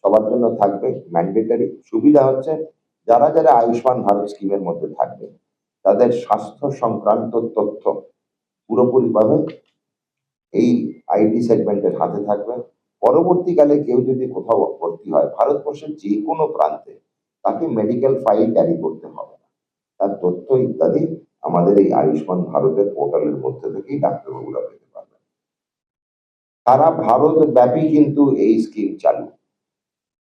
সবার জন্য থাকবে, ম্যান্ডেটরি। সুবিধা হচ্ছে যারা যারা আয়ুষ্মান ভারত স্কিমের মধ্যে থাকবে তাদের স্বাস্থ্য সংক্রান্ত তথ্য পুরোপুরিভাবে এই আইটি সেগমেন্টের হাতে থাকবে। পরবর্তীকালে কেউ যদি কোথাও ভর্তি হয় ভারতবর্ষের যে কোনো প্রান্তে, তাকে মেডিকেল ফাইল ক্যারি করতে হবে না। তার তথ্য ইত্যাদি আমাদের এই আয়ুষ্মান ভারতের পোর্টালের মধ্যে থেকেই ডাক্তারবাবুরা পেতে পারবেন। সারা ভারত ব্যাপী কিন্তু এই স্কিম চালু।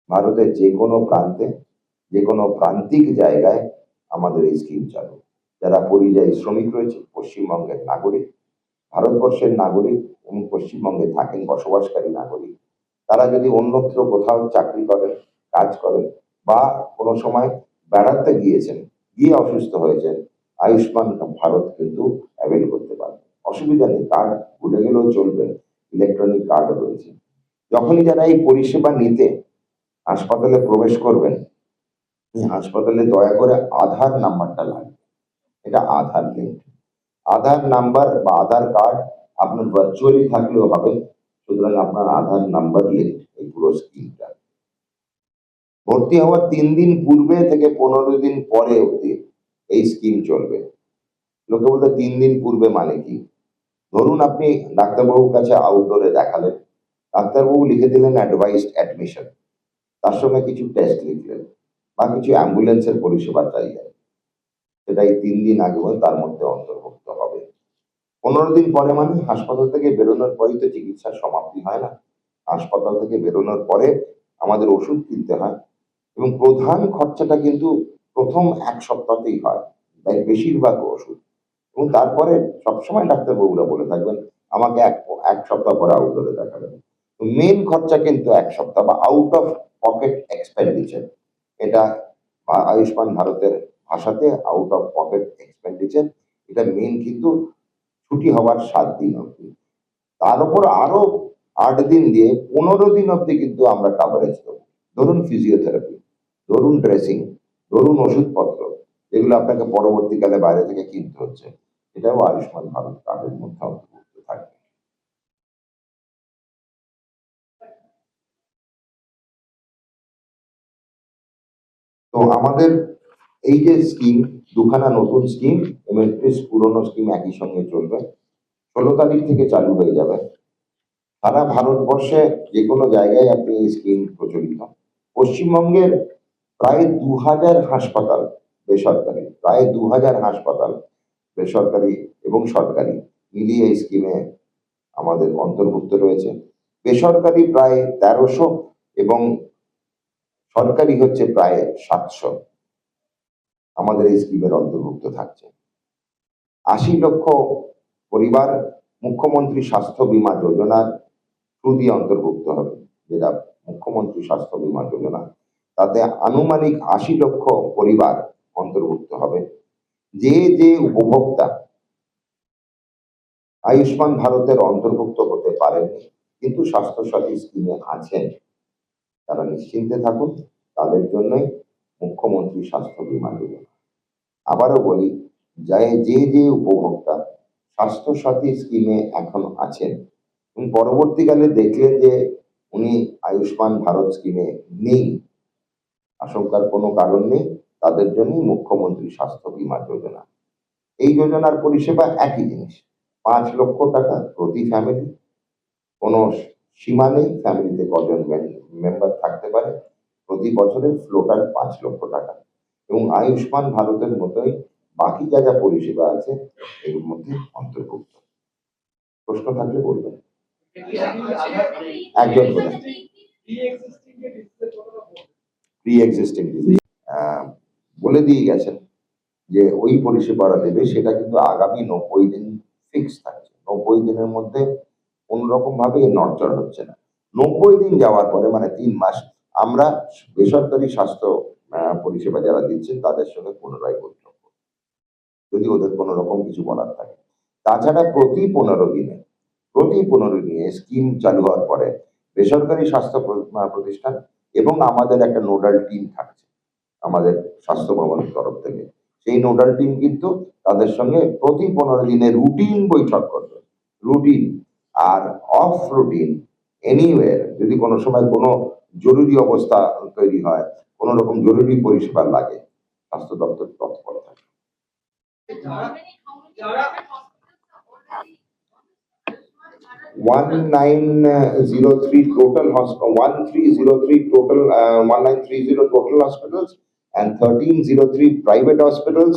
ভারতের যে কোনো প্রান্তে, যে কোনো প্রান্তিক জায়গায় আমাদের এই স্কিম চালু। যারা পরিযায়ী শ্রমিক রয়েছে, পশ্চিমবঙ্গের নাগরিক, ভারতবর্ষের নাগরিক এবং পশ্চিমবঙ্গে থাকেন বসবাসকারী নাগরিক, তারা যদি অন্যত্র কোথাও চাকরি করেন, কাজ করেন বা কোনো সময় বেড়াতে গিয়েছেন, গিয়ে অসুস্থ হয়েছেন, আয়ুষ্মান ভারত কিন্তু অ্যাভেল করতে পারবেন। অসুবিধা নেই, কার্ড ভুলে গেলেও চলবে, ইলেকট্রনিক কার্ড রয়েছে। যখনই যারা এই পরিষেবা নিতে হাসপাতালে প্রবেশ করবেন, এই হাসপাতালে দয়া করে আধার নাম্বারটা লাগবে। এটা আধার লিঙ্ক। আধার নাম্বার বা আধার কার্ড আপনার ভার্চুয়ালি থাকলেও হবে, সুতরাং আপনার আধার নাম্বার লিঙ্ক এই পুরো স্কিমটা। ভর্তি হওয়ার 3 দিন পূর্বে থেকে 15 দিন পরে অবধি এই স্কিম চলবে। লোকে বলতে 3 দিন পূর্বে মানে কি? ধরুন আপনি ডাক্তারবাবুর কাছে আউটডোরে দেখালেন, ডাক্তারবাবু লিখে দিলেন অ্যাডভাইসড অ্যাডমিশন, তার সঙ্গে কিছু টেস্ট লিখলেন বা কিছু অ্যাম্বুলেন্সের পরিষেবা চাইলেন, সেটা এই 3 দিন আগে তার মধ্যে অন্তর্ভুক্ত হবে। 15 দিন পরে মানে হাসপাতাল থেকে বেরোনোর পরেই তো চিকিৎসার সমাপ্তি হয় না। হাসপাতাল থেকে বেরোনোর পরে আমাদের ওষুধ কিনতে হয় এবং প্রধান খরচাটা কিন্তু প্রথম 1 সপ্তাহতেই হয়, তাই বেশিরভাগ ওষুধ। এবং তারপরে সবসময় ডাক্তারবাবুরা বলে থাকবেন আমাকে এক সপ্তাহ পরে আউটডোরে দেখাবেন। মেন খরচা কিন্তু 1 সপ্তাহ বা আউট অফ পকেট এক্সপেন্ডিচার। এটা আয়ুষ্মান ভারতের ভাষাতে আউট অফ পকেট এক্সপেন্ডিচার। এটা মেন কিন্তু ছুটি হওয়ার 7 দিন অবধি। তার উপর আরো 8 দিন দিয়ে 15 দিন অবধি কিন্তু আমরা কাভারেজ দেবো। ধরুন ফিজিওথেরাপি, ধরুন ড্রেসিং, ধরুন ওষুধপত্র, যেগুলো আপনাকে পরবর্তীকালে বাইরে থেকে কিনতে হচ্ছে, এটাও আয়ুষ্মান ভারত কার্ডের মধ্যে অন্তর্ভুক্ত থাকবে। তো আমাদের এই যে স্কিম, দুখানা নতুন স্কিম এবং 31 পুরনো স্কিম একই সঙ্গে চলবে। 16 তারিখ থেকে চালু হয়ে যাবে। সারা ভারতবর্ষে যে কোনো জায়গায় আপনি এই স্কিম প্রচলিত। পশ্চিমবঙ্গের প্রায় 2000 হাসপাতাল বেসরকারি, প্রায় 2000 হাসপাতাল বেসরকারি এবং সরকারি মিলিয়ে এই স্কিমে আমাদের অন্তর্ভুক্ত রয়েছে। বেসরকারি প্রায় 1300 এবং সরকারি হচ্ছে প্রায় 700 আমাদের এই স্কিমের অন্তর্ভুক্ত থাকছে। 80 লক্ষ পরিবার মুখ্যমন্ত্রী স্বাস্থ্য বীমা যোজনার থ্রু দিয়ে অন্তর্ভুক্ত হবে, যেটা মুখ্যমন্ত্রী স্বাস্থ্য বীমা যোজনা, তাতে আনুমানিক 80 লক্ষ পরিবার অন্তর্ভুক্ত হবে। যে যে উপভোক্তা আয়ুষ্মান ভারতের অন্তর্ভুক্ত হতে পারেননি কিন্তু স্বাস্থ্যসাথী স্কিমে আছেন, তারা নিশ্চিন্তে থাকুন, তাদের জন্যই মুখ্যমন্ত্রী স্বাস্থ্য বীমা যোজনা। আবারও বলি, যে যে উপভোক্তা স্বাস্থ্যসাথী স্কিমে এখন আছেন এবং পরবর্তীকালে দেখলেন যে উনি আয়ুষ্মান ভারত স্কিমে নেই, আশঙ্কার কোনো কারণ নেই, তাদের জন্যই মুখ্যমন্ত্রী স্বাস্থ্য বীমা যোজনা। এই যোজনার পরিষেবা একই জিনিস, 5 লক্ষ টাকা প্রতি ফ্যামিলি, কোনো সীমা নেই ফ্যামিলিতে কজন মেম্বার থাকতে পারে, প্রতি বছরের ফ্লোটার 5 লক্ষ টাকা এবং আয়ুষ্মান ভারতের মতোই বাকি যা যা পরিষেবা আছে এর মধ্যে অন্তর্ভুক্ত। প্রশ্ন থাকলে বলবেন। একজন বলেন। প্রি এক্সিস্টিং ডিজিজ বলে দিয়ে গেছেন যে ওই পরিষেবাটা দেবে, সেটা কিন্তু আগামী 90 দিন ফিক্স থাকছে। 90 দিনের মধ্যে কোন রকম ভাবে নড়চড় হচ্ছে না। 90 দিন যাওয়ার পরে মানে 3 মাস আমরা বেসরকারি স্বাস্থ্য পরিষেবা যারা দিচ্ছেন তাদের সঙ্গে পুনরায় বৈঠক করব, যদি ওদের কোনো রকম কিছু বলার থাকে। তাছাড়া প্রতি 15 দিনে স্কিম চালু হওয়ার পরে বেসরকারি স্বাস্থ্য প্রতিষ্ঠান এবং আমাদের একটা নোডাল টিম থাকছে আমাদের স্বাস্থ্য ভবনের তরফ থেকে, সেই নোডাল টিম কিন্তু তাদের সঙ্গে প্রতি 15 দিনে রুটিন বৈঠক করবে। রুটিন আর অফ রুটিন এনিওয়ের যদি কোনো সময় কোনো জরুরি অবস্থা তৈরি হয়, কোনো রকম জরুরি পরিষেবা লাগে, স্বাস্থ্য দপ্তর তৎপর থাকে। যারা 1903 total hospital, 1303 total, 1930 total hospitals, and 1303 private hospitals,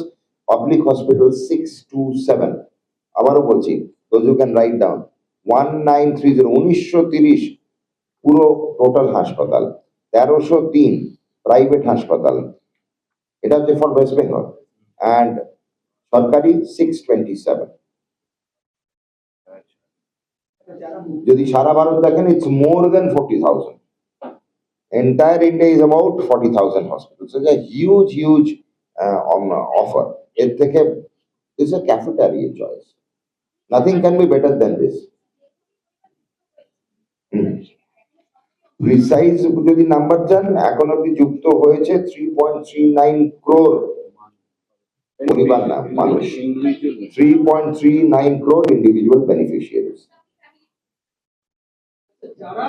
public hospitals 627. আবারও বলছি, those who can write down, 1930 পুরো টোটাল হাসপাতাল, 1303 প্রাইভেট হাসপাতাল, এটা হচ্ছে ফর ওয়েস্ট বেঙ্গল, অ্যান্ড সরকারি 627। যদি সারা ভারত দেখেন, it's more than 40,000। Entire India is about 40,000 hospitals. So it's a huge offer. এর থেকে it's a cafeteria choice. Nothing can be better than this. Precise যদি নাম্বার চান, এখন অব্দি যুক্ত হয়েছে 3.39 crore পরিবার না মানুষ, 3.39 crore individual beneficiaries. যারা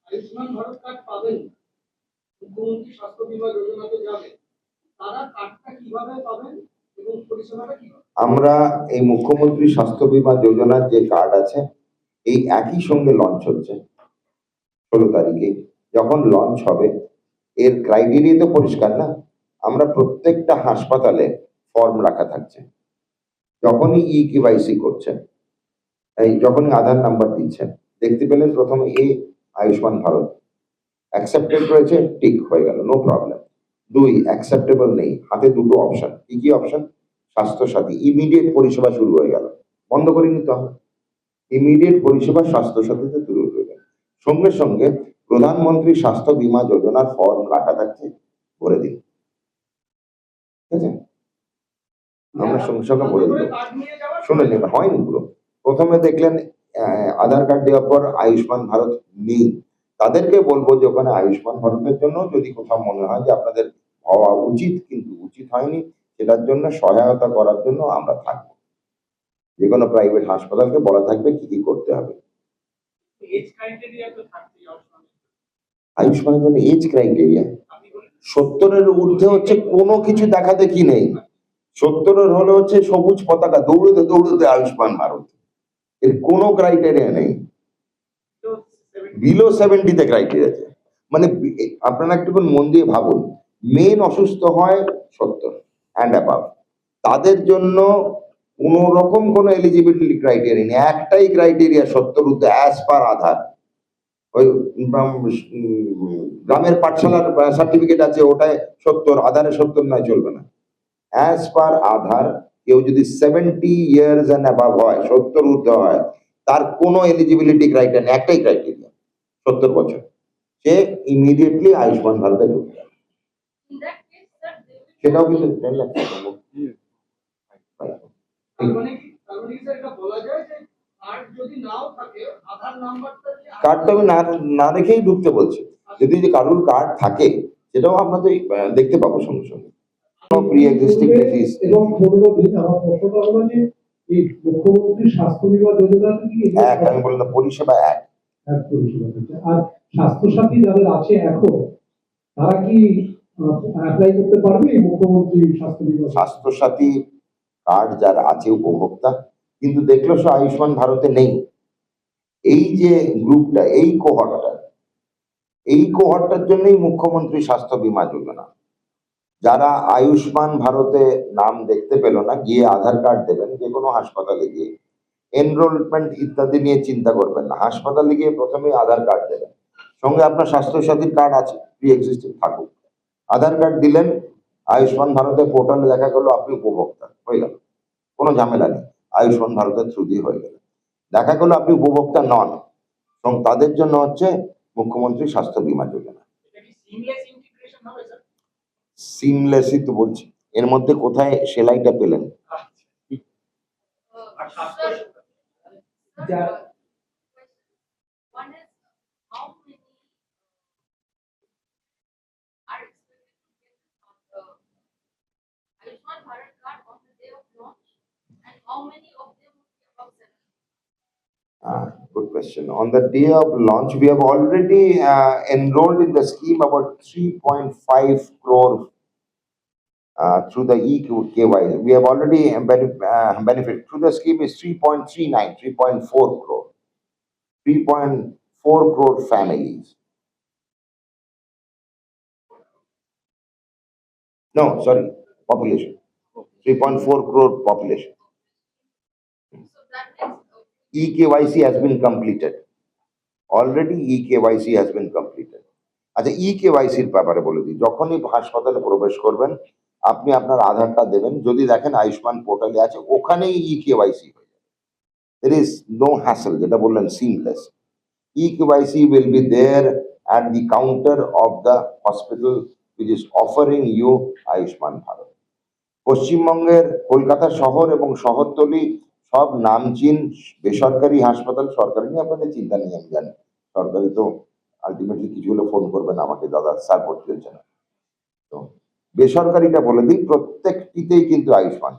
আয়ুষ্মান ভারত কার্ড পাবেন, মুখ্যমন্ত্রী স্বাস্থ্য বীমা যোজনাতে যাবে, তারা কার্ডটা কিভাবে পাবেন এবং পরিষেবাটা কি হবে? আমরা এই মুখ্যমন্ত্রী স্বাস্থ্য বীমা যোজনার যে কার্ড আছে, এই একই সঙ্গে লঞ্চ হচ্ছে 16 তারিখে। যখন লঞ্চ হবে, এর ক্রাইটেরিয়া তো পরিষ্কার না। আমরা প্রত্যেকটা হাসপাতালে ফর্ম রাখা থাকছে, যখনই কেওয়াইসি করছেন, এই যখনই আধার নাম্বার দিচ্ছেন, দেখতে পেলেন প্রথমে আয়ুষ্মান ভারত অ্যাকসেপ্টেড রয়েছে, টিক হয়ে গেল, নো প্রবলেম। 2 অ্যাকসেপ্টেবল নেই, হাতে দুটো অপশন। কি অপশন? স্বাস্থ্য সাথী, ইমিডিয়েট পরিষেবা শুরু হয়ে গেল, বন্ধ করে নিতে হবে। ইমিডিয়েট পরিষেবা স্বাস্থ্য সাথীতে শুরু হয়ে গেল, সঙ্গে সঙ্গে প্রধানমন্ত্রী স্বাস্থ্য বীমা যোজনার ফর্ম রাখা থাকছে, ভরে দিন। ঠিক আছে, আমরা সঙ্গে সঙ্গে ভরে দিল। শুনে নেবেন, হয়নি পুরো। প্রথমে দেখলেন আধার কার্ড দেওয়ার পর আয়ুষ্মান ভারত নেই, তাদেরকে বলবো যে ওখানে আয়ুষ্মান ভারতের জন্য যদি কোথাও মনে হয় যে আপনাদের হওয়া উচিত কিন্তু উচিত হয়নি, সেটার জন্য সহায়তা করার জন্য আমরা থাকবো। যে কোনো প্রাইভেট হাসপাতালকে বলা থাকবে কি কি করতে হবে। আয়ুষ্মানের জন্য এজ ক্রাইটেরিয়া 70-এর ঊর্ধ্বে হচ্ছে কোনো কিছু দেখা দেখি নেই। 70-এর হলে হচ্ছে সবুজ পতাকা, দৌড়তে দৌড়তে আয়ুষ্মান ভারত, এর কোনো ক্রাইটেরিয়া নেই। বিলো 70-তে ক্রাইটেরিয়া আছে। মানে আপনারা একটু মন দিয়ে ভাবুন, মেন অসুস্থ হয় 70 অ্যান্ড অ্যাবাভ, তাদের জন্য কোন রকম কোনো এলিজিবিলিটি ক্রাইটেরিয়া নেই। একটাই ক্রাইটেরিয়া 70 ঊর্ধ্বে অ্যাজ পার আধার। ওই গ্রামের পাঠশালার সার্টিফিকেট আছে, ওটায় 70, আধারে 70 নয়, চলবে না। অ্যাজ পার আধার কেউ যদি 70 ইয়ার্স অ্যান্ড অ্যাবাভ হয়, 70 ঊর্ধ্বে হয়, তার কোনো এলিজিবিলিটি ক্রাইটেরিয়া নেই, একটাই ক্রাইটেরিয়া 70 বছর, সে ইমিডিয়েটলি আয়ুষ্মান ভারতে ঢুকবে। সেটাও কিন্তু কার্ড তো আমি না দেখেই ঢুকতে বলছি। যদি কারোর কার্ড থাকে সেটাও আপনাদের দেখতে পাবো সঙ্গে সঙ্গে। প্রি এক্সিস্টিং ডিজিজ এবং 15 দিন আমার প্রশ্নটা হলো যে এই মুখ্যমন্ত্রী স্বাস্থ্য বীমা যোজনাটা কি এক, আমি বললাম পরিষেবা এক পরিষেবা, আর স্বাস্থ্য সাথী যাদের আছে এখন, তারা কি অ্যাপ্লাই করতে পারবে এই মুখ্যমন্ত্রী স্বাস্থ্য বীমা? স্বাস্থ্য সাথী কার্ড যার আছে উপভোক্তা, কিন্তু দেখলো সে আয়ুষ্মান ভারতে নেই। এই যে গ্রুপটা, এই কোহর্টটার জন্যই মুখ্যমন্ত্রী স্বাস্থ্য বীমা যোজনা। যারা আয়ুষ্মান ভারতে নাম দেখতে পেল না, গিয়ে আধার কার্ড দেবেন, যে কোনো হাসপাতালে গিয়ে এনরোলমেন্ট ইত্যাদি নিয়ে চিন্তা করবেন না, হাসপাতালে গিয়ে প্রথমে আধার কার্ড দেবেন, সঙ্গে আপনার স্বাস্থ্য সাথীর কার্ড আছে, প্রি এক্সিস্টিং থাকুক, আধার কার্ড দিলেন, আয়ুষ্মান ভারতের পোর্টালে দেখা গেল আপনি উপভোক্তা হয়ে গেল, কোনো ঝামেলা নেই, আয়ুষ্মান ভারতের থ্রু দিয়ে হয়ে গেল। দেখা গেল আপনি উপভোক্তা নন, এবং তাদের জন্য হচ্ছে মুখ্যমন্ত্রী স্বাস্থ্য বীমা যোজনা। সিমলেসই তো বলছি, এর মধ্যে কোথায় সেলাইটা পেলেন? Good question. On the day of launch, we have already enrolled in the scheme about 3.5 crore through the eKYC. We have already benefit through the scheme is 3.39, 3.4 crore, 3.4 crore families. No, sorry, population. 3.4 crore population. eKYC has been completed. Already eKYC has been completed. আচ্ছা eKYC এর ব্যাপারে বলে দিই, যখনই হাসপাতালে প্রবেশ করবেন আপনি আপনার আধারটা দেবেন, যদি দেখেন আয়ুষ্মান পোর্টালে আছে ওখানেই eKYC হয়ে যাবে। There is no hassle, যেটা বললেন seamless. eKYC will be there at the counter of the hospital which is offering you Ayushman Bharat. পশ্চিমবঙ্গের কলকাতা শহর এবং শহরতলি সব নামচীন বেসরকারি হাসপাতাল, সরকারি নিয়ে আপনাদের চিন্তা নেই, আমি জানি সরকারি তো আলটিমেটলি কিছু হলে ফোন করবেন আমাকে, দাদা সাপোর্ট চলছে না, তো বেসরকারিটা বলে দিই প্রত্যেকটিতেই কিন্তু আয়ুষ্মান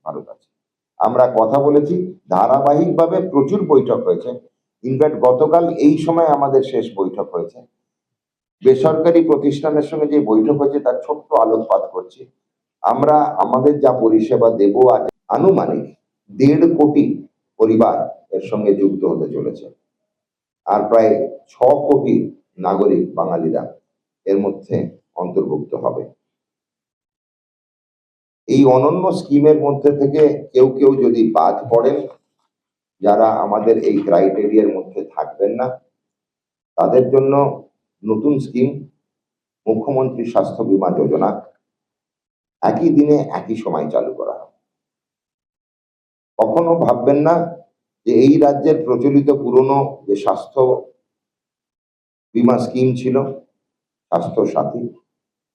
ভারত আছে। আমরা কথা বলেছি, ধারাবাহিকভাবে প্রচুর বৈঠক হয়েছে। ইনফ্যাক্ট গতকাল এই সময় আমাদের শেষ বৈঠক হয়েছে। বেসরকারি প্রতিষ্ঠানের সঙ্গে যে বৈঠক হয়েছে তার ছোট্ট আলোকপাত করছি। আমরা আমাদের যা পরিষেবা দেব আজ আনুমানিক 1.5 কোটি পরিবার এর সঙ্গে যুক্ত হতে চলেছে, আর প্রায় 6 কোটি নাগরিক বাঙালিরা এর মধ্যে অন্তর্ভুক্ত হবে। এই অনন্য স্কিমের মধ্যে থেকে কেউ যদি বাদ পড়েন, যারা আমাদের এই ক্রাইটেরিয়ার মধ্যে থাকবেন না, তাদের জন্য নতুন স্কিম মুখ্যমন্ত্রী স্বাস্থ্য বীমা যোজনা একই দিনে একই সময় চালু করা হবে। কখনো ভাববেন না যে এই রাজ্যের প্রচলিত পুরনো যে স্বাস্থ্য বীমা স্কিম ছিল স্বাস্থ্য সাথী,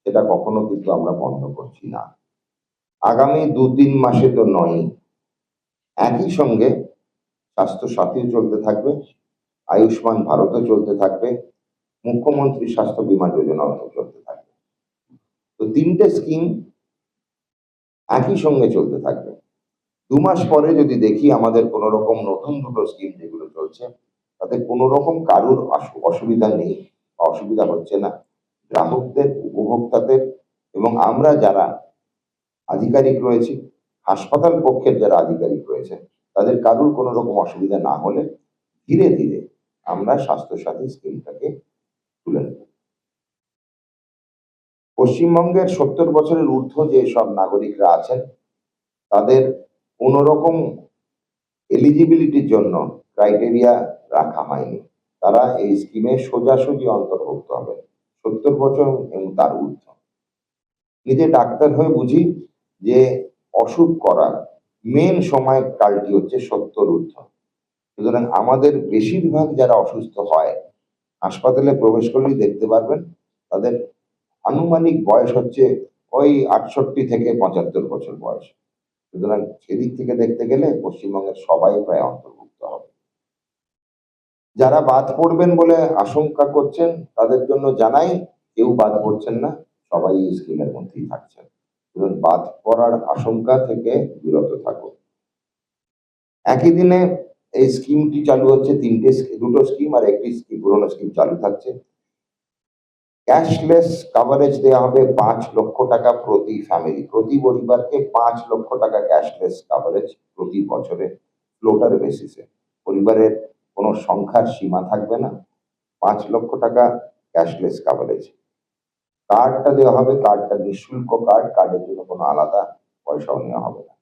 সেটা কখনো কিন্তু আমরা বন্ধ করছি না। আগামী 2-3 মাসে তো নয়, একই সঙ্গে স্বাস্থ্য সাথীও চলতে থাকবে, আয়ুষ্মান ভারতও চলতে থাকবে, মুখ্যমন্ত্রী স্বাস্থ্য বীমা যোজনাও চলতে থাকবে। তো 3টে স্কিম একই সঙ্গে চলতে থাকবে। 2 মাস পরে যদি দেখি আমাদের কোনো রকম নতুন 2টো স্কিম যেগুলো চলছে তাতে কোনো রকম কারুর অসুবিধা নেই বা অসুবিধা হচ্ছে না, গ্রাহকদের, উপভোক্তাদের এবং আমরা যারা আধিকারিক রয়েছি, হাসপাতাল পক্ষের যারা আধিকারিক রয়েছে, তাদের কারুর কোনো রকম অসুবিধা না হলে ধীরে ধীরে আমরা স্বাস্থ্যসাথী স্কিমটাকে তুলে নেব। পশ্চিমবঙ্গের 70 বছরের ঊর্ধ্ব যে সব নাগরিকরা আছেন তাদের কোনো রকম এলিজিবিলিটির জন্য ক্রাইটেরিয়া রাখা হয়নি, তারা এই স্কিমে সোজাসুজি অন্তর্ভুক্ত হবে 70 বছর এবং তার ঊর্ধ্ব। নিজে ডাক্তার হয়ে বুঝি যে অসুখ করার মেন সময় কালটি হচ্ছে 70 ঊর্ধ্ব। সুতরাং আমাদের বেশিরভাগ যারা অসুস্থ হয় হাসপাতালে প্রবেশ করলেই দেখতে পারবেন তাদের আনুমানিক বয়স হচ্ছে ওই 68 থেকে 75 বছর বয়স। সুতরাং সেদিক থেকে দেখতে গেলে পশ্চিমবঙ্গের সবাই প্রায় অন্তর্ভুক্ত হবে। যারা বাদ পড়বেন বলে আশঙ্কা করছেন তাদের জন্য জানাই, কেউ বাদ পড়ছেন না, সবাই এই স্কিমের মধ্যেই থাকছেন। সুতরাং বাদ পড়ার আশঙ্কা থেকে বিরত থাকুন। একই দিনে এই স্কিমটি চালু হচ্ছে, 2টো স্কিম আর একটি স্কিম পুরোনো স্কিম চালু থাকছে। ক্যাশলেস কভারেজ দেওয়া হবে 5 লক্ষ টাকা প্রতি ফ্যামিলি, প্রতি পরিবারকে 5 লক্ষ টাকা ক্যাশলেস কভারেজ প্রতি বছরে ফ্লোটার বেসিসে। পরিবারের কোনো সংখ্যার সীমা থাকবে না, 5 লক্ষ টাকা ক্যাশলেস কভারেজ। কার্ডটা দেওয়া হবে, কার্ডটা নিঃশুল্ক কার্ড, কার্ডের জন্য কোনো আলাদা পয়সাও নেওয়া হবে না।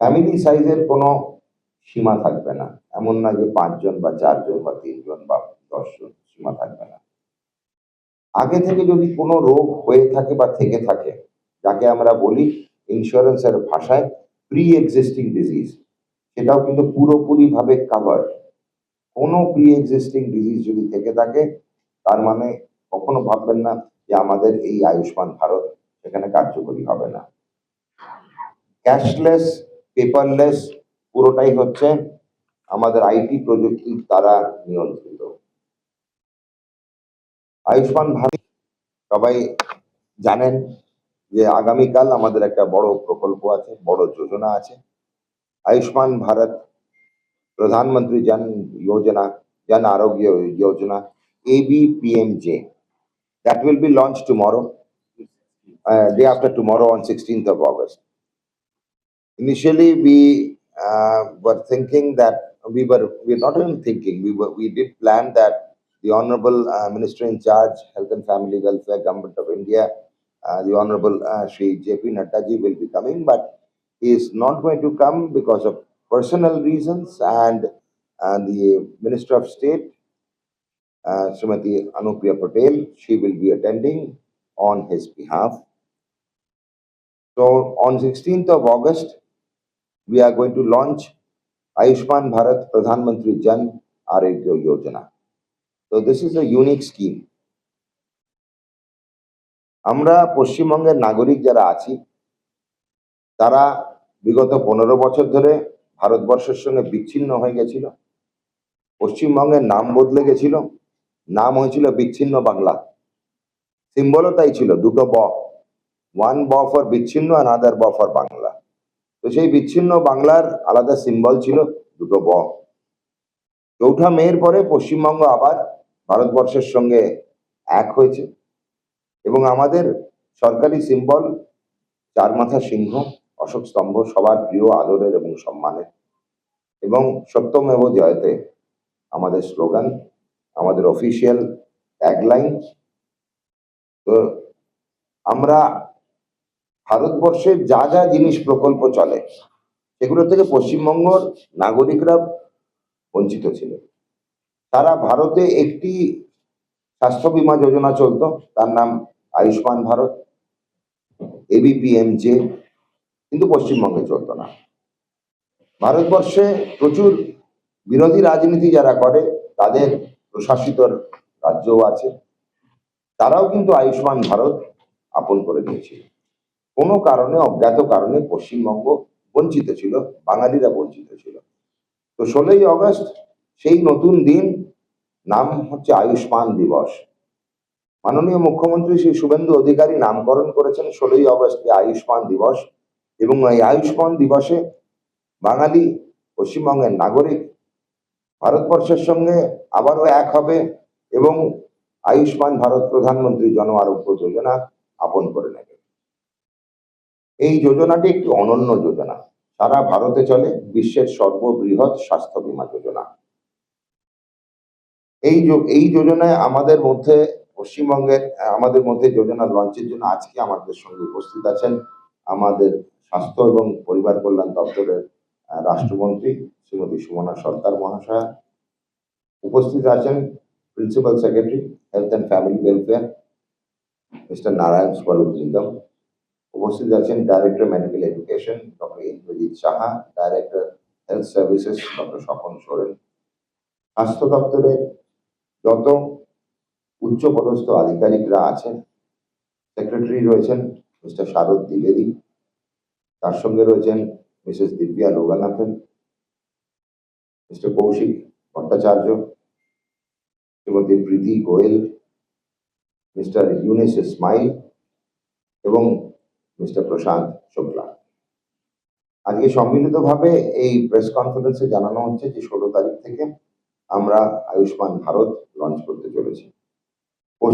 ফ্যামিলি সাইজের কোনো সীমা থাকবে না, এমন না যে 5 জন বা 4 জন বা 3 জন বা 10 জন, সীমা থাকবে না। আগে থেকে যদি কোনো রোগ হয়ে থাকে বা থেকে থাকে, যাকে আমরা বলি ইন্স্যুরেন্সের ভাষায় প্রি এক্সিস্টিং ডিজিজ, সেটাও কিন্তু পুরোপুরিভাবে কাভার্ড। কোনো প্রি এক্সিস্টিং ডিজিজ যদি থেকে থাকে তার মানে কখনো ভাববেন না যে আমাদের এই আয়ুষ্মান ভারত সেখানে কার্যকরী হবে না। ক্যাশলেস, পেপারলেস পুরোটাই হচ্ছে আমাদের আইটি প্রযুক্তির দ্বারা নিয়ন্ত্রিত। আয়ুষ্মান ভারত সবাই জানেন যে আগামীকাল আমাদের একটা বড় প্রকল্প আছে, বড় যোজনা আছে। আয়ুষ্মান ভারত প্রধানমন্ত্রী জন যোজনা Jan Arogya Yojana, ABPMJ. That will be launched tomorrow, day after tomorrow on 16th of August. Initially, we were thinking that we're not even thinking, we did plan that the Honorable Minister in charge, Health and Family Welfare, Government of India, the Honorable Shri JP Nadda ji will be coming, but he is not going to come because of personal reasons, and the Minister of State, Srimati Anupriya Patel, she will be attending on his behalf. So on 16th of August, we are going to launch Ayushman Bharat Pradhan Mantri Jan Arogya Yojana. So this is a unique scheme. আমরা পশ্চিমবঙ্গের নাগরিক যারা আছি তারা বিগত 15 বছর ধরে ভারতবর্ষের সঙ্গে বিচ্ছিন্ন হয়ে গেছিল। পশ্চিমবঙ্গের নাম বদলে গেছিল, নাম হয়েছিল বিচ্ছিন্ন বাংলা। সিম্বলও তাই ছিল, দুটো ব, ওয়ান ব ফর বিচ্ছিন্ন আর আদার ব ফর বাংলা। তো সেই বিচ্ছিন্ন বাংলার আলাদা সিম্বল ছিল দুটো ব। 4 মের পরে পশ্চিমবঙ্গ আবার ভারতবর্ষের সঙ্গে এক হয়েছে এবং আমাদের সরকারি সিম্বল 4 মাথা সিংহ, অশোক স্তম্ভ, সবার প্রিয়, আদরের এবং সম্মানের, এবং সত্যমেব জয়তে আমাদের স্লোগান, আমাদের অফিসিয়াল ট্যাগলাইন। তো আমরা ভারতবর্ষের যা যা জিনিস প্রকল্প চলে সেগুলো থেকে পশ্চিমবঙ্গের নাগরিকরা বঞ্চিত ছিল। সারা ভারতে একটি স্বাস্থ্য বীমা যোজনা চলতো, তার নাম আয়ুষ্মান ভারত, ABPMJ, কিন্তু পশ্চিমবঙ্গে চলতো না। ভারতবর্ষে প্রচুর বিরোধী রাজনীতি যারা করে তাদের প্রশাসিত রাজ্যও আছে, তারাও কিন্তু আয়ুষ্মান ভারত আপন করে নিয়েছিল। কোনো কারণে, অজ্ঞাত কারণে পশ্চিমবঙ্গ বঞ্চিত ছিল, বাঙালিরা বঞ্চিত ছিল। তো 16ই অগস্ট সেই নতুন দিন, নাম হচ্ছে আয়ুষ্মান দিবস। মাননীয় মুখ্যমন্ত্রী শ্রী শুভেন্দু অধিকারী নামকরণ করেছেন 16ই অগস্টকে আয়ুষ্মান দিবস, এবং এই আয়ুষ্মান দিবসে বাঙালি, পশ্চিমবঙ্গের নাগরিক ভারতবর্ষের সঙ্গে আবারও এক হবে এবং আয়ুষ্মান ভারত প্রধানমন্ত্রী জন আরোগ্য যোজনা আপন করে নেবে। এই যোজনাটি একটি অনন্য যোজনা, সারা ভারতে চলে, বিশ্বের সর্ববৃহৎ স্বাস্থ্য বীমা যোজনা। এই যোজনায় আমাদের মধ্যে পশ্চিমবঙ্গের আমাদের মধ্যে যোজনা লঞ্চের জন্য আজকে আমাদের সঙ্গে উপস্থিত আছেন আমাদের স্বাস্থ্য এবং পরিবার কল্যাণ দপ্তরের রাষ্ট্রমন্ত্রী শ্রীমতী সুমনা সরকার মহাশয়া। উপস্থিত আছেন principal secretary health and family welfare mister Narayan স্বরূপ নিগম। উপস্থিত আছেন director medical education doctor Indrajit Saha, director health services doctor Swapan Soren. স্বাস্থ্য দপ্তরের যত উচ্চপদস্থ আধিকারিকরা আছেন, সেক্রেটারি রয়েছেন মিস্টার শারদ দ্বিবেদী, তার সঙ্গে রয়েছেন মিসেস দিব্যা লোগানাথন, মিস্টার কৌশিক ভট্টাচার্য, শ্রীমতী প্রীতি গোয়েল, মিস্টার ইউনিস ইসমাইল এবং মিস্টার প্রশান্ত শুক্লা। আজকে সম্মিলিতভাবে এই প্রেস কনফারেন্সে জানানো হচ্ছে যে 16 তারিখ থেকে আমরা আয়ুষ্মান ভারত লঞ্চ করতে চলেছি।